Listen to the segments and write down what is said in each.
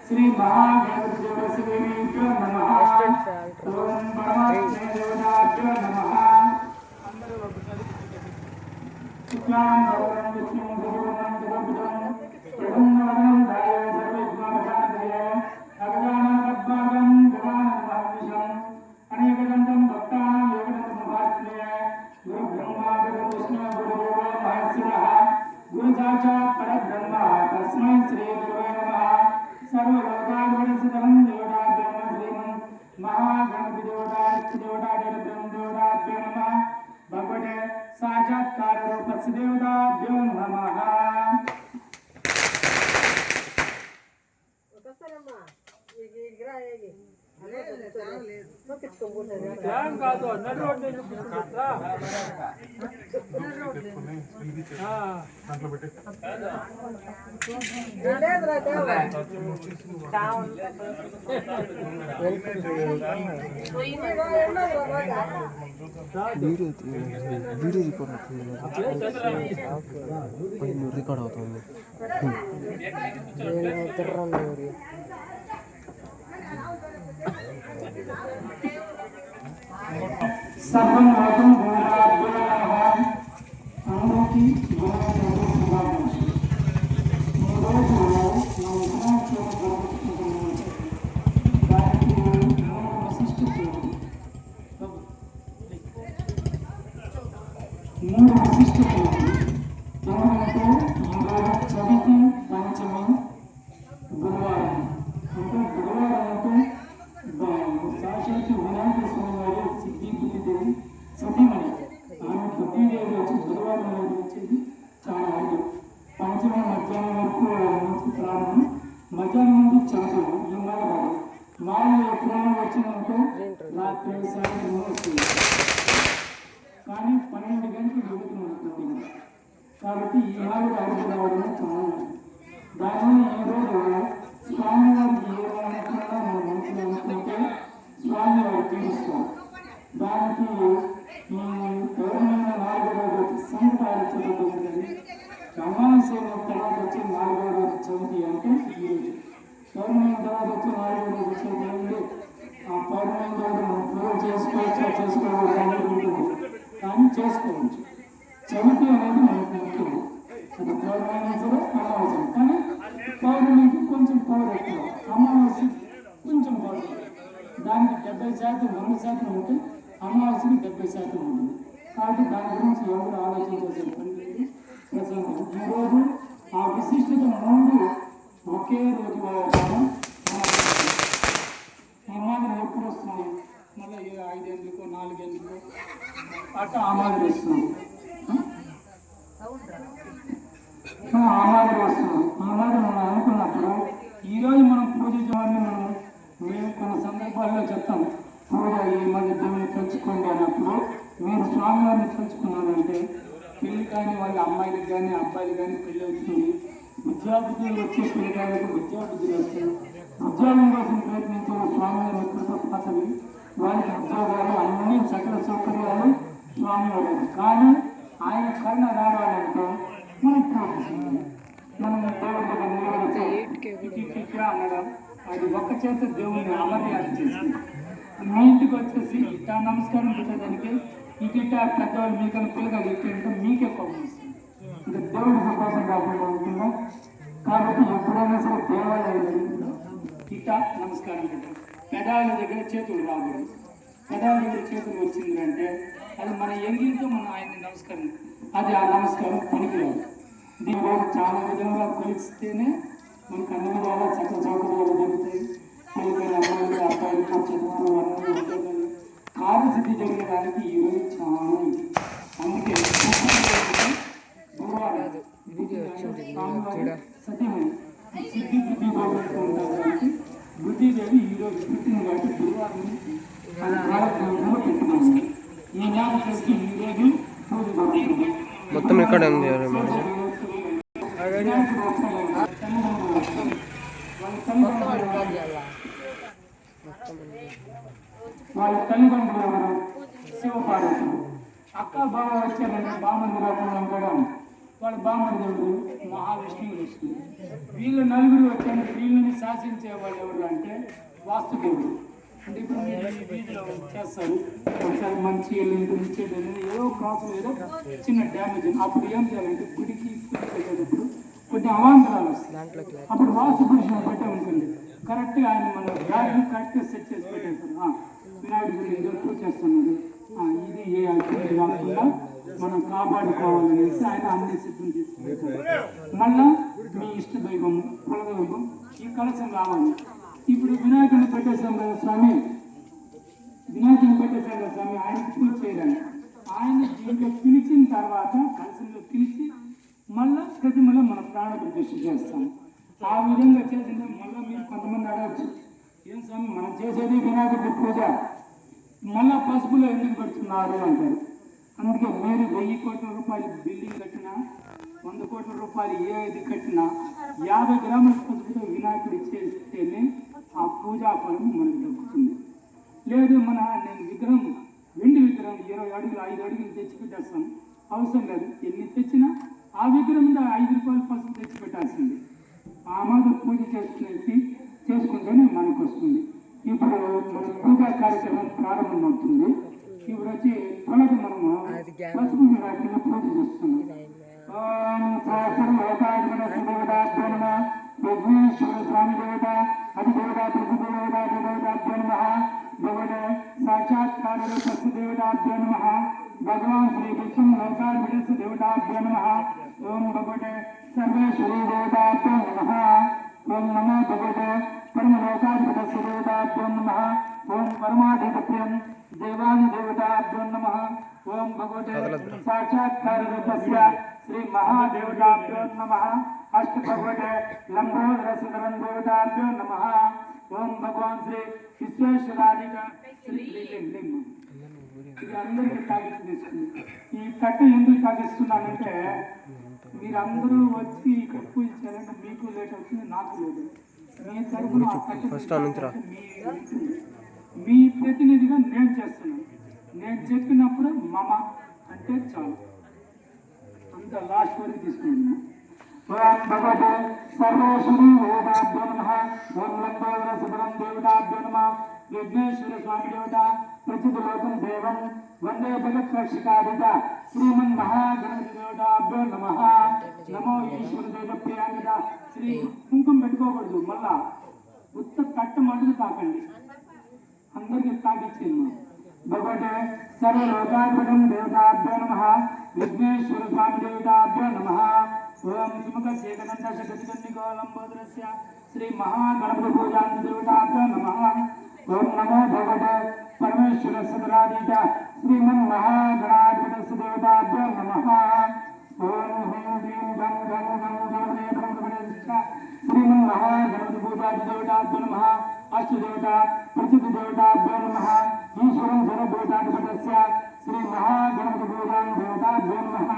श्री महागणपति देवसेवेभ्यो नमः। ओम परमात्मे देवताभ्यो नमः। शुक्लां वरदं विष्णुं शशिवर्णं चतुर्भुजं प्रसन्नवदनं ध्यायेत् सर्वविघ्नोपशान्तये अगजाननं पद्मार्गं गजाननं महर्निशम् अनेकदन्तं भक्तानां एकदन्तमुपास्महे। गुरुब्रह्मा गुरुविष्णु गुरुदेवो महेश्वरः गुरुसाक्षात् परब्रह्म तस्मै श्रीगुरवे नमः। सर्वलोकाधिपतिं देवताभ्यो नमः। श्रीमन् महागणपति देवताभ्यो नमः। भगवते साक्षात्कार रूपस्य देवताभ्यो नमः। వీడియో రికార్డ్ అవుతుంది सर्वं लोकं भूयाभ्यो नमः। అందరికీ శుభాకాంక్షలు। ఈరోజు మన వినాయకుడు జరుపుకుంటున్నాము. దానికి మూడు విశిష్టతలు ఎందుకంటే ఈరోజు చవితి పంచమి గురువారం అంటే గురువారం అంటే సాక్షాత్తు వినాయక స్వామి వారి సిద్ధి బుద్ధిదేవి సతీమణి ఆమె బుద్ధిదేవి వచ్చి గురువారం రోజు వచ్చేది చాలా అరుదు. పంచమి మధ్యాహ్నం వరకు నుంచి ప్రారంభం, మధ్యాహ్నం నుండి చదువు ఈ మాల కాదు. మాల ఎప్పుడైనా వచ్చిందంటే రాత్రి సాయంత్రం వస్తుంది, కానీ 12 గంటలు జరుగుతూ ఉంటుంది. కాబట్టి ఈ మాలకు అరుదు రావడం చాలా దానివల్ల ఈరోజు స్వామివారికి ఏ అనుకున్నా మన మనసులో అనుకుంటే స్వామివారు తీరుస్తాం. దానికి ఈ గౌరవమైన 4వ రోజు సంకటాలు చదువుతుంది. అమావాస్య తర్వాత వచ్చి 4వ రోజు చవితి అంటే ఈరోజు. పౌర్ణమి తర్వాత వచ్చి 4వ రోజు వచ్చేది ఏమిటి? ఆ పౌర్ణమి రోజు మనం పూజ చేసుకోవచ్చా చేసుకోవచ్చు అనేది ఉంటుంది, కానీ చేసుకోవచ్చు. చవితి అనేది మనకు ముఖ్యం. అది పౌర్ణమి సరే అమావాస్య, కానీ పౌర్ణమికి కొంచెం పవర్ ఎక్కువ, అమావాస్య కొంచెం పవర్ ఎక్కువ. దానికి 70% 100% ఉంటే అమావాస్యకి 70% ఉంటుంది. కాబట్టి దాని గురించి ఎవరు ఆలోచించాల్సిన పని లేదు. ప్రసంగం ఈరోజు ఆ విశిష్టత 3 ఒకే రోజు వాడతాము. ఈ మాదిరి ఎప్పుడు వస్తుంది? మళ్ళీ 5 గంటలకో 4 గంటలకో అట్లా ఆ మాదిరి వస్తుంది. ఆ మాదిరి వస్తుంది. ఈ మాదిరి మనం అనుకున్నప్పుడు ఈరోజు మనం పూజ చేయాలని మేము కొన్ని సందర్భాల్లో చెప్తాం. పూజ ఈ మధ్య దేవుని తలుచుకోండి అన్నప్పుడు మీరు స్వామివారిని తలుచుకున్నారంటే పెళ్లి కాని వాళ్ళ అమ్మాయిలకు కానీ అబ్బాయిలకు కానీ పెళ్ళి అవుతుంది. విద్యాబుద్ధులు వచ్చే పిల్లలకు విద్యాబుద్ధులు వస్తాయి. ఉద్యోగం కోసం ప్రయత్నించే స్వామివారి మిత్రులతో పాతవి వాళ్ళకి ఉద్యోగాలు అన్ని సకల సౌకర్యాలు స్వామివారు. కానీ ఆయన కరుణ రావాలంటే మనం మనం దేవుడి దగ్గర నిలబడితే అనడం, అది ఒక్క చేత దేవుడిని అమర్యాద చేసింది. మీ ఇంటికి వచ్చేసి ఇట్టా నమస్కారం పెట్టేదానికి ఇట్లా పెద్దవాళ్ళు మీకన్నా పిల్లగా చెప్తుంటే మీకే కోపం వస్తుంది. ఇంకా దేవుడి కోసం కాకుండా ఉంటుందా? కాబట్టి ఎప్పుడైనా సరే దేవాలయంలో ఇట్టా నమస్కారం పెట్టాలి. పెదాల దగ్గర చేతులు రాకూడదు. పెదాల దగ్గర చేతులు వచ్చిందంటే అది మన ఎంగిలితో మనం ఆయన్ని నమస్కారం, అది ఆ నమస్కారం పనికిరాదు. దీని వల్ల చాలా విధంగా కొలిస్తేనే మనకు అన్ని విధాలా చక్కటి సౌకర్యాలు దొరుకుతాయి. పిల్లలు అమ్మాయిలు అబ్బాయిలు చదువులు అన్నీ ఉద్యోగాలు కార్యసిద్ధి జరగడానికి ఈరోజు చాలా ఉంది. అందుకే గురువారం సతీమణి సిద్ధి బుద్ధి బాగుంటూ ఉంటారు. కాబట్టి బుద్ధిదేవి ఈరోజు పుట్టిన కాబట్టి గురువారం కార్యక్రమంలో పెట్టుకున్నాం. ఈ నెల చేసి ఈరోజు పూజ జరుగుతుంది. మొత్తం ఎక్కడ వాళ్ళ తల్లిదండ్రులు ఎవరు? శివపార్వతులు. అక్క బావ వచ్చారంటే బామని రాకుండా ఉండడం వాళ్ళ బామర్దేవుడు మహావిష్ణువు విష్ణువు. వీళ్ళు నలుగురు వచ్చారు. వీళ్ళని శాసించే వాళ్ళు ఎవరు అంటే వాస్తుదేవుడు. అంటే ఇప్పుడు మీరు ఈ వీధిలో చేస్తారు, ఒకసారి మంచి వెళ్ళి చెడు ఏదో క్రాసులు ఏదో చిన్న డ్యామేజ్, అప్పుడు ఏం చేయాలంటే గుడికి పెట్టేటప్పుడు కొన్ని అవాంతరాలు వస్తాయి. అప్పుడు వాస్తు పురుషుని పెట్టే ఉంటుంది. కరెక్ట్గా ఆయన మన బ్యాగ్ని కరెక్ట్గా సెట్ చేసి పెట్టేస్తారు. వినాయకుడి గుడి ఏదో పూజ చేస్తున్నారు, ఇది ఏ అభివృద్ధి కాకుండా మనం కాపాడుకోవాలనేసి ఆయన అన్ని సిద్ధం చేసి పెట్టారు. మళ్ళా మీ ఇష్ట దైవము కులదైవం ఈ కలశం రావాలి. ఇప్పుడు వినాయకుడిని పెట్టేసాం కదా స్వామి, వినాయకుడిని పెట్టేసాం కదా స్వామి, ఆయనకి పూజ చేయాలి. ఆయన దీంట్లో పిలిచిన తర్వాత కలశంలో పిలిచి మళ్ళా ప్రతిమలో మనం ప్రాణ ప్రతిష్ఠ చేస్తాం. ఆ విధంగా చేసిన మళ్ళీ మీరు కొంతమంది అడగచ్చు, ఏం స్వామి మనం చేసేది వినాయకుడి పూజ, మళ్ళా పసుపులో ఎందుకు పెడుతున్నారు అంటారు. అందుకే మీరు 1000 కోట్ల రూపాయలు బిల్డింగ్ కట్టినా, 100 కోట్ల రూపాయలు ఏది కట్టినా 50 గ్రాముల పసుపుతో వినాయకుడి చేస్తేనే ఆ పూజా ఫలం మనకు దక్కుతుంది. లేదు నేను విగ్రహం వెండి విగ్రహం 20 అడుగులు 5 అడుగులు తెచ్చి పెట్టేస్తాను, అవసరం లేదు. ఎన్ని తెచ్చినా ఆ విగ్రహం మీద 5 రూపాయలు పసుపు తెచ్చి పెట్టాల్సింది. ఆ మాదిరి పూజ చేసుకుంటేనే మనకు వస్తుంది. ఇప్పుడు మన పూజా కార్యక్రమం ప్రారంభమవుతుంది. ఇప్పుడు వచ్చి త్వరగా మనము పసుపు వినాయకుడిని పూజ చేస్తున్నాం. విఘ్నేశ్వర స్వామి దేవత అధిదేవత ప్రతిదేవతాభ్యో నమ భగవతే సాక్షాత్కార పశు దేవతాభ్యో నమ భగవాన్ శ్రీ విష్ణు లోకాభిష్ దేవతాభ్యో నమ ఓం భగవతే సర్వేశ్వరీ దేవతాభ్యో నమ ఓం నమో భగవతే పరమలోకాధిపతస్య దేవతాభ్యో నమ ఓం పరమాధిపత్యం దేవాది దేవతాభ్యో నమ ఓం భగవతే సాక్షాత్కార రూపస్య శ్రీ మహాదేవతాభ్యో నమ అష్ట భగవతే లంబోదర సుందరం దేవతాభ్యో నమ ఓం భగవాన్ శ్రీ విశ్వేశ్వరాధిక శ్రీ లింగం. ఇది అందరికీ తాగిస్తూ తీసుకుంది. ఈ కట్ట ఎందుకు తాగిస్తున్నానంటే మీరందరూ వచ్చి ఇక్కడ పూజ చేయాలంటే మీకు లేట్ అవుతుంది, నాకు లేదు. మీ తరఫున మీ ప్రతినిధిగా నేను చేస్తున్నాను. నేను చెప్పినప్పుడు మమ అంటే చాలు, అంత లాస్ట్ వరకు తీసుకుంటున్నాను. ఓం భగవతే సర్వేశ్వరీ దేవతాభ్యో నమః ఓం లంబోదర సుందరం దేవతాభ్యో నమః విఘ్నేశ్వర స్వామి దేవత ప్రచితలోకం దేవం వందే జగత్ రక్షకాధిత శ్రీమన్ మహాగణపతి దేవతాభ్యో నమః నమో ఈశ్వర దేవప్రియాంగత. శ్రీ కుంకుమ పెట్టుకోకూడదు, మళ్ళా ఉత్త కట్ట మటుకు తాకండి, అందరికీ తాకిచ్చేది. భగవతే సర్వలోకాధిపతం దేవతాభ్యో నమః విఘ్నేశ్వర స్వామి దేవతాభ్యో నమః ఓం సుముఖ శేఖరంత శతకందికోలంబోదరస్య శ్రీ మహాగణపతి పూజాంత దేవతాభ్యో నమః ఓం నమో భగవతే పరమేశ్వర సదరాధీత శ్రీమన్ మహాగణాధిపతస్య దేవతాభ్యో నమః ఓం హ్రీం హ్రీం గం గం గం గణపతే బ్రహ్మణేశ్వర శ్రీమన్ మహాగణపతి పూజాంత దేవతాభ్యో నమః అష్టదేవత ప్రసిద్ధ దేవతాభ్యో నమః ఈశ్వరం సర్వభూతాధిపతస్య శ్రీ మహాగణపతి పూజాంత దేవతాభ్యో నమః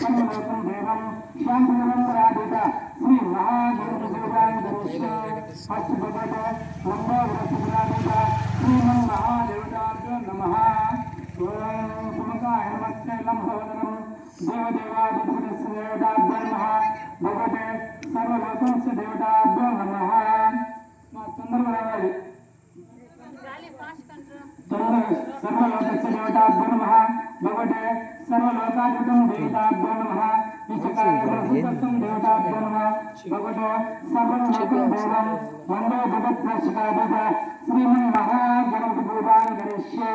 పరమలోకం దేవం శాంతినిరంతరాధిత శ్రీ మహాగణపతి పూజాంత అష్టభగవతే లంబోదర సుందరాధిత శ్రీమన్ మహాదేవతాభ్యో నమః ఓం సుముఖాయ నమస్తే లంబోదరం దేవదేవాధిపతస్య దేవతాభ్యో నమః భగవతే సర్వలోకస్య దేవతాభ్యో నమః. మా తొందరగా రావాలి. సర్వలోకస్య దేవతాభ్యో నమః భగవతే సర్వలోకాధిపతం దేవతాభ్యో నమః విచకారం దేవతాభ్యో నమః భగవతే సర్వలోకం దేవం వందే జగత్ రక్షకాధిత శ్రీమన్ మహాగణపతి పూజాం కరిష్యే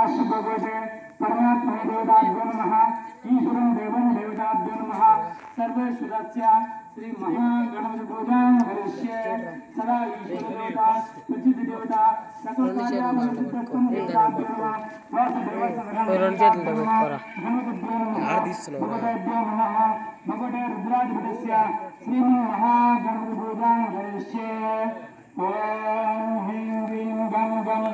అష్ట భగవతే పరమాత్మ దేవతాభ్యో నమః ఈశ్వరం దేవం దేవతాభ్యో నమః సర్వేశ్వరస్య శ్రీ మహాగణపతి పూజాం కరిష్యే సదా ఈశ్వర దేవత ప్రసిద్ధ దేవత సకల కార్యామృతం దేవతాభ్యో నమః వాసుదేవ భగవతే రుద్రాధిపతస్య శ్రీమన్ మహాగణపతి పూజాం కరిష్యే ఓం హ్రీం హ్రీం గం గం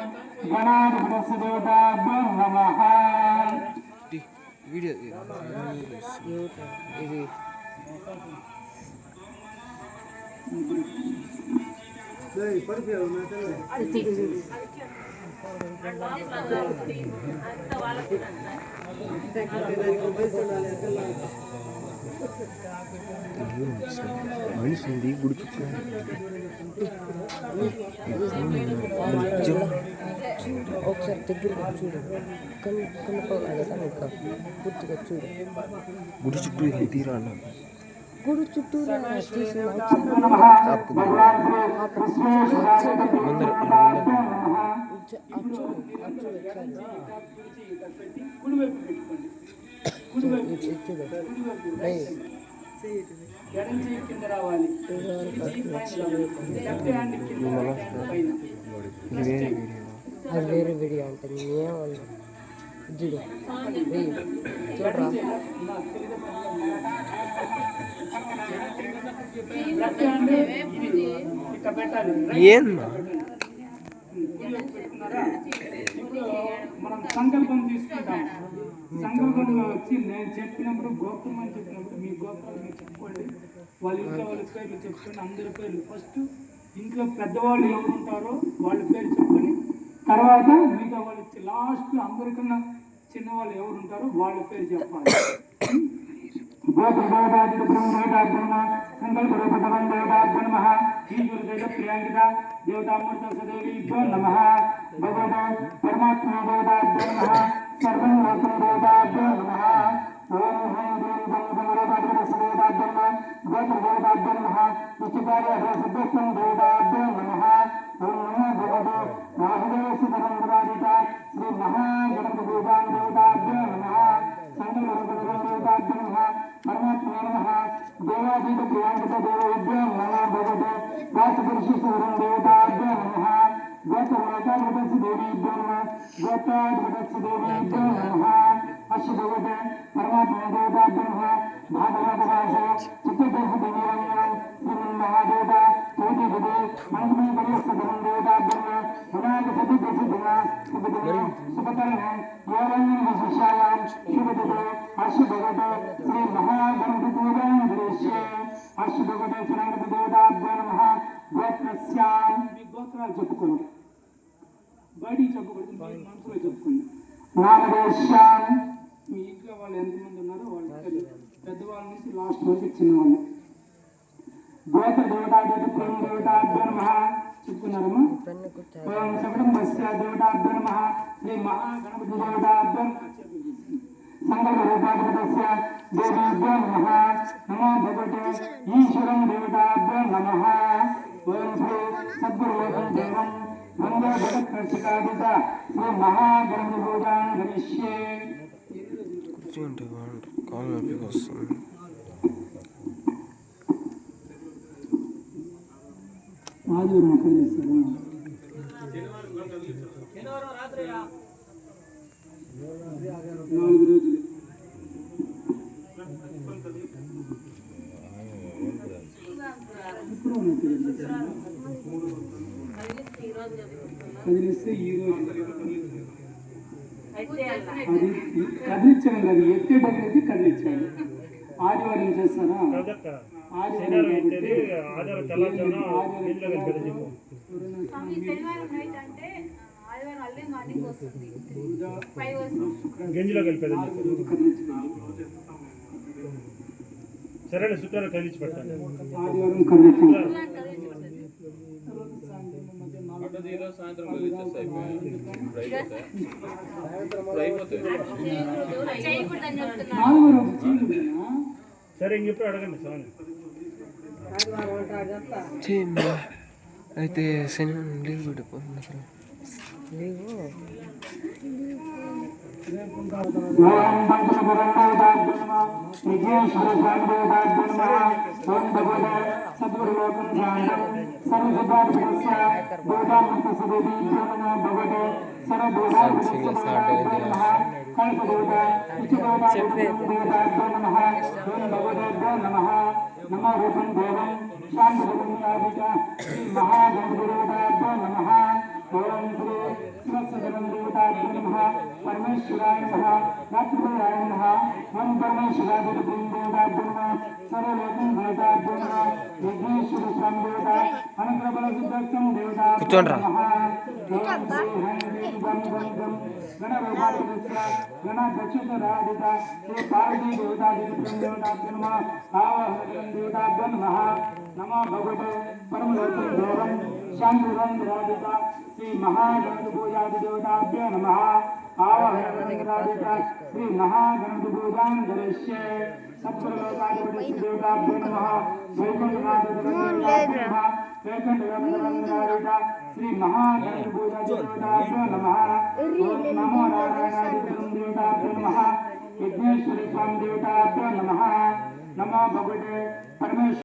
గణాధిపతస్య దేవతాభ్యో నమః. వీడియో ఇది మనిషి ఉంది గుడి చుట్టూ ఒకసారి దగ్గరగా చూడు కనుక్కోగలుగుతా ఇంకా పూర్తిగా చూడు గుడి చుట్టూ తీరా అన్న గుడి చుట్టూరా తీసిన ముందర ఎడం చేయి కింద రావాలి. లెఫ్ట్ హ్యాండ్ కింద పైన. అది వేరే వీడియో అంటే నేనేమన్నా చూడు చూడరా లెఫ్ట్ హ్యాండ్ ఇక్కడ పెట్టాలి. ఏందా పెట్టుకున్నారా? ఇప్పుడు మనం సంకల్పం తీసుకుంటాం. సంకల్పంలో వచ్చి నేను చెప్పినప్పుడు గోత్రం అని చెప్పినప్పుడు మీ గోత్రాలు మీరు చెప్పుకోండి. వాళ్ళ ఇంట్లో వాళ్ళ పేర్లు చెప్పుకోండి. అందరి పేర్లు ఫస్ట్ ఇంట్లో పెద్దవాళ్ళు ఎవరు ఉంటారో వాళ్ళ పేరు చెప్పుకొని తర్వాత మిగతా వాళ్ళు లాస్ట్ అందరికన్నా చిన్నవాళ్ళు ఎవరు ఉంటారో వాళ్ళ పేరు చెప్పాలి. దేవతామూర్త సదేవీభ్యో నమః. భగవత పరమాత్మ దేవతాభ్యో నమః. సర్వం దేవతాభ్యో నమః. ఓం హ్రీం హ్రీం గం గణపతిపతి దేవతాభ్యో నమః. గోత్ర దేవతాభ్యో నమః. నిత్యకార్య సిద్ధస్థం దేవతాభ్యో నమః. ఓం నమో భగవతే వాసుదేవ సుతరంగరాజిత శ్రీ మహాగణపతి దేవతాభ్యో నమః. సంగమ దేవతాభ్యో నమః. పరమాత్మ నమః. దేవాదీత ప్రియాంకిత దేవేభ్యో నమః. భగవతే వాసుపురుషి దేవతాభ్యో నమః. గోత్రదేవతాసి దేవీభ్యో నమః. గోత్రాధిపతసి దేవీభ్యో నమః. అశ్వభగవతే పరమాత్మ దేవతాభ్యో నమః. భాగవతవాస చిత్తదేశ దేవీరంగం శ్రీమన్మహాదేవత చౌతిపదే మంగళీ పరిస్థితం దేవతాభ్యో నమః. వినాయక చతుర్దశిదిన శుభదిన శుభకరణ యోరంగం విశిష్యాయాం శుభదినే అశ్వభగవతే శ్రీ మహాగణపతి పూజాంధ్రేష్యే అశ్వభగవతే శ్రీగణపతి దేవతాభ్యో నమః. గోత్రస్యాం మీ గోత్రాలు చెప్పుకోండి. బయటికి చెప్పకూడదు, మీ మనసులో చెప్పుకోండి. నామదేశ్యాం మీ ఇంట్లో వాళ్ళు ఎంతమంది ఉన్నారో వాళ్ళు పెద్దవాళ్ళ నుంచి లాస్ట్ వరకు చిన్నవాళ్ళు. గోత్ర దేవతాభ్యో ప్రేమ దేవతాభ్యో నమః చెప్పుకున్నారమ్మా. ఓం సకుటుంబస్య దేవతాభ్యో నమః. శ్రీ మహాగణపతి దేవతాభ్యో నమః. సంకల్ప రూపాధిపతస్య దేవీభ్యో నమః. నమో భగవతే ఈశ్వరం దేవతాభ్యో నమః. ఓం శ్రీ సద్గురులోకం దేవం వందే జగత్కర్షికాదిత శ్రీ మహాగణపతి పూజాం కరిష్యే. కూర్చుంటే కాలు నొప్పికి వస్తుంది. ఆదివారం అక్కడ చేస్తారా? 4 రోజులు. ఇప్పుడు కదిలిస్తే ఈ రోజు అది కదిలించడం కాదు, ఎత్తేటట్లయితే కదిలించాలి. ఆదివారం చేస్తారా? ఆదివారం సరే శుక్రవారం కలిసి పెట్టండి. ఆదివారం కదిలించాలి. సరే ఇంకెప్పుడు అడగండి స్వామి. అయితే శని లీవ్ పెట్టిపోతుంది అసలు. నమో రూపం దేవం శాంతిభూమియాదిక మహాగణపతిదేవతాభ్యో నమః. ఓం శ్రీ శివసదనం దేవతాభ్యో నమః. పరమేశ్వరాయ నమః. రాత్రిభయాయ నమః. ఓం పరమేశ్వరాదిభ్యం దేవతాభ్యో నమః. సర్వలోకం దేవతాభ్యో నమః. యజ్ఞేశ్వర స్వామి దేవత అనుగ్రహబల సిద్ధం దేవతాభ్యో నమః. नमो भगवते परमलोकं देवं शांतिरं राधिका श्री महागणपति पूजादि देवताभ्यो नमः आवाहनं राधिका श्री महागणपति पूजां करिष्ये सत्सर्वलोकाधिपति देवताभ्यो नमः वैकुंठनाथ देवताभ्यो नमः वैकुंठनाथ श्री महागणपति पूजादि देवताभ्यो नमः नमो नारायणादि देवताभ्यो नमः विघ्नेश्वरी स्वामी देवताभ्यो नमः नमो भगवते परमेश्वर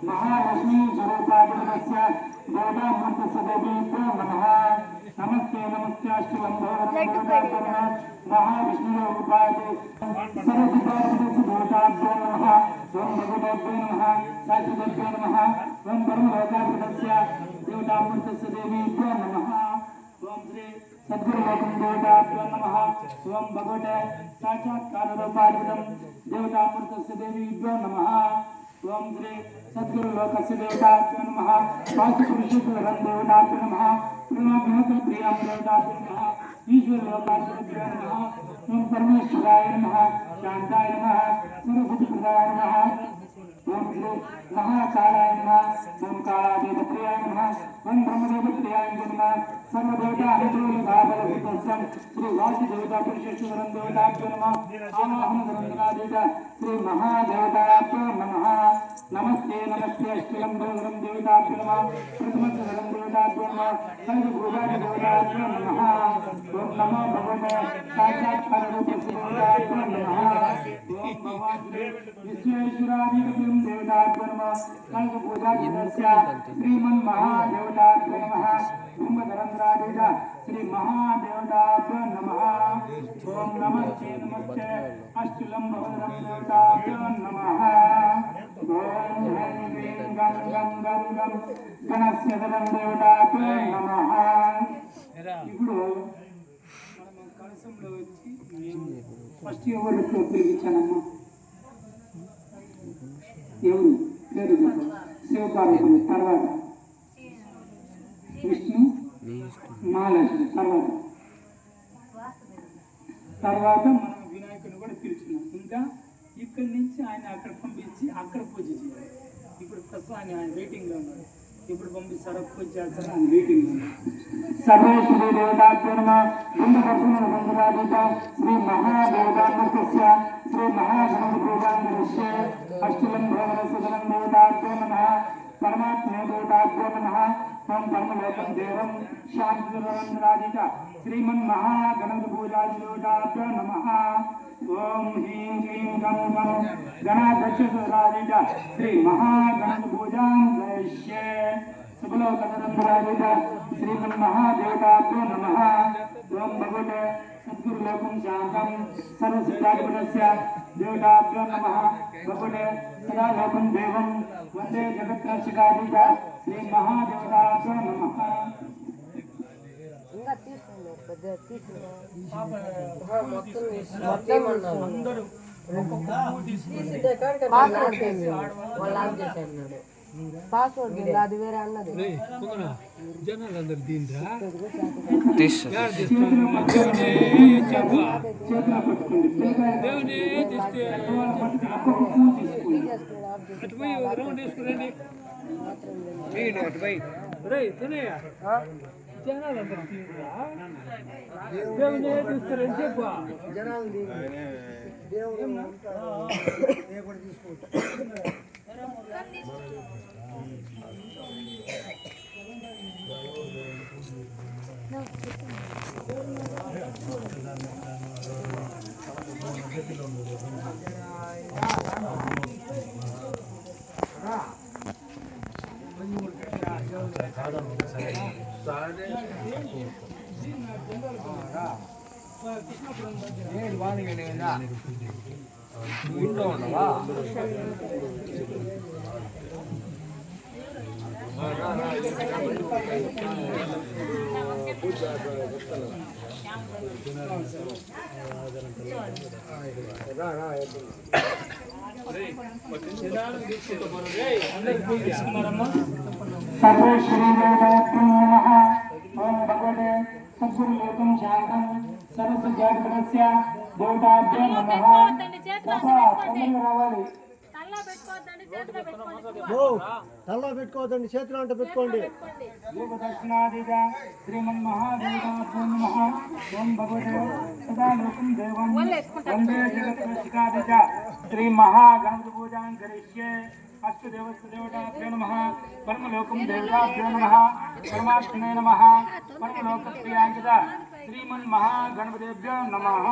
महालक्ष्मी स्वरूपाधिपस्य नमस्ते नमस्ते अष्टवंदो महाविष्णु उपाधि सर्वसिद्धार्थदेवताभ्यो नमः ओम भगवते नमः साक्षात्भ्यो नमः ओम परमलोकाधिपस्य देवतामूर्तस्य देवीभ्यो नमः ओम श्री सद्गुरुलोकं देवताभ्यो नमः ओम भगवते साक्षात्काररूपाधिपतं देवतामूर्तस्य देवीभ्यो नमः ओम श्री सद्गुरुलोकस्य देवताभ्यो नमः वासुपुरुषोत्तरं देवताभ्यो नमः प्रणमामि प्रियां देवताभ्यो नमः ईश्वरलोकाधिपत्यो नमः ओम परमेश्वराय नमः शांताय नमः सर्वभूतप्रदाय नमः ओम श्री महाकालाय नमः ओम कालादेवप्रियाय नमः ओम ब्रह्मदेवप्रियाय नमः सर्वदेवतानुकूलभावलसिद्धं श्री वासुदेवतापुरुषेश्वरं देवताभ्यो नमः आवाहनग्रन्थनादित श्री महादेवताभ्यो नमः नमस्ते नमस्ते अष्टलम्बोदरं देवताभ्यो नमः प्रथमसरं देवताभ्यो नमः सर्वभूतानि देवताभ्यो नमः ओम नमो भगवते साक्षात्काररूपस्य देवताभ्यो नमः ओम भगवान् श्री विश्वेश्वरादिदेवं देवताभ्यो नमः सर्वभूतादिदेवस्य श्रीमन्महादेवताभ्यो नमः ब्रह्मधरन्द्रादित श्री महादेवताभ्यो नमः ओम नमस्ते नमस्ते अष्टलम्बोदरं देवताभ्यो नमः ओम ह्रीं क्लीं गं गं गं गं गणस्य दलं देवताभ्यो नमः ఇప్పుడు మనం కలశంలో వచ్చి ఫస్ట్ ఎవరు ఉపయోగించానమ్మా ఎవరు పేరు చెప్పు శివపార్వతులు తర్వాత విష్ణు మహాలక్ష్మి తర్వాత మనం వినాయకుని కూడా పిలుచున్నాం ఇంకా ఇక్కడి నుంచి ఆయన అక్కడ పంపించి అక్కడ పూజ చేయాలి ఇప్పుడు ప్రస్తుతం ఆయన వెయిటింగ్లో ఉన్నారు ఇప్పుడు పంపిస్తారో పూజ చేస్తారో ఆయన వెయిటింగ్లో ఉన్నారు సర్వేశ్వరి దేవతాభ్యో నమః బృందపర్శునరాధిత శ్రీ మహాదేవతామూర్తస్య శ్రీ మహాగణపతి పూజాం కరిష్యే అష్టలంబోదరసుదరం దేవతాభ్యో నమః परमात्मे देवताभ्यो नमः ओम परमलोकं देवं शांतिरंद्रादित श्रीमन्महागणपति पूजादि देवताभ्यो नमः ओम ह्रीं क्लीं गं गं गणाध्यक्षरादित श्री महागणपति पूजां करिष्ये सुबलोकनंदरादित श्रीमन्महादेवताभ्यो नमः ओम भगवते सद्गुरुलोकं शांतं सर्वसिद्धाधिपतस्य देवताभ्यो नमः भगवते सदा लोकं देवं वंदे जगत्रक्षकादित श्री महादेवताभ्यो नमः ఇంకా తీసుకున్నా పెద్ద తీసుకున్నా మొత్తం అందరూ వాళ్ళు ఆఫ్ చేశాడు పాస్వర్డ్ అది వేరే అన్నది జనాలందరూ దీంద్రా దేవుని అటుపోయి రౌండ్ వేసుకురండి తినయ్యా జనాలందరూ తీరా దేవుని చూస్తారని చెప్పు జనాలు ఇంట్లో ఉండవా సర్వే శ్రీదేవతాభ్యో నమః. ఓం భగవతే సద్గురులోకం శాంతం సరస్సు జాగ్రత్త దేవతాభ్యో నమః. తొందరగా రావాలి. తలలో పెట్టుకోవద్దండి, చేతిలో అంటే పెట్టుకోండి. యోగదర్శనాదిజ శ్రీమన్మహాదేవాభ్యో నమః. ఓం భగవతే సదా లోకం దేవం వందే జగత్ప్రతిష్ఠాదిజ శ్రీ మహాగణపతి పూజాం కరిష్యే. అష్టదేవస్య దేవతాభ్యో నమః. పరమలోకం దేవతాభ్యో నమః. పరమాత్మనే నమః. పరమలోకప్రియాంకిత శ్రీమన్మహాగణపతిభ్యో నమః.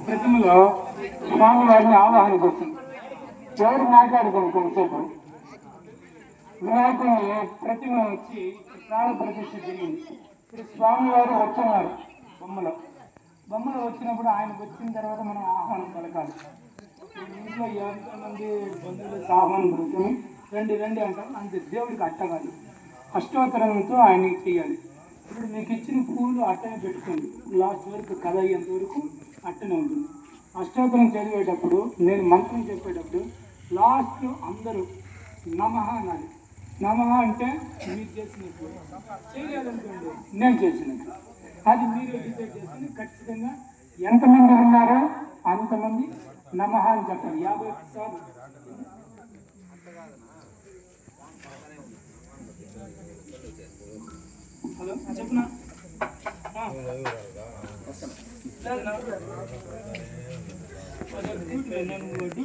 ప్రతిమలో స్వామివారిని ఆవాహనకు వస్తుంది. ఎవరు మాట్లాడుకోండి కొంచెంసేపు. వినాయకుడిని ప్రతిమ వచ్చి ప్రాణ ప్రతిష్ఠ జరిగింది. ఇప్పుడు స్వామివారు వచ్చున్నారు బొమ్మలో వచ్చినప్పుడు ఆయనకు వచ్చిన తర్వాత మనం ఆహ్వానం పలకాలి. ఇంట్లో ఎంతమంది బంధువులు ఆహ్వానం పలుకుని రండి అంటారు. అంతే. దేవుడికి అట్టగాలి అష్టోత్తరంతో ఆయనకి చెయ్యాలి. ఇప్పుడు మీకు ఇచ్చిన పూలు అట్టనే పెట్టుకోండి. లాస్ట్ వరకు కథ అయ్యేంత వరకు అట్టనే ఉంటుంది. అష్టోత్తరం చదివేటప్పుడు నేను మంత్రం చెప్పేటప్పుడు లాస్ట్ అందరూ నమః అనాలి. నమః అంటే మీరు చేసినట్టు, చేయలేదనుకోండి నేను చేసినట్టు. అది మీరు డిసైడ్ చేసుకుని ఖచ్చితంగా ఎంతమంది ఉన్నారో అంతమంది నమః అని చెప్పాలి. 50 సార్లు. హలో చెప్పనా? డ్యూటీ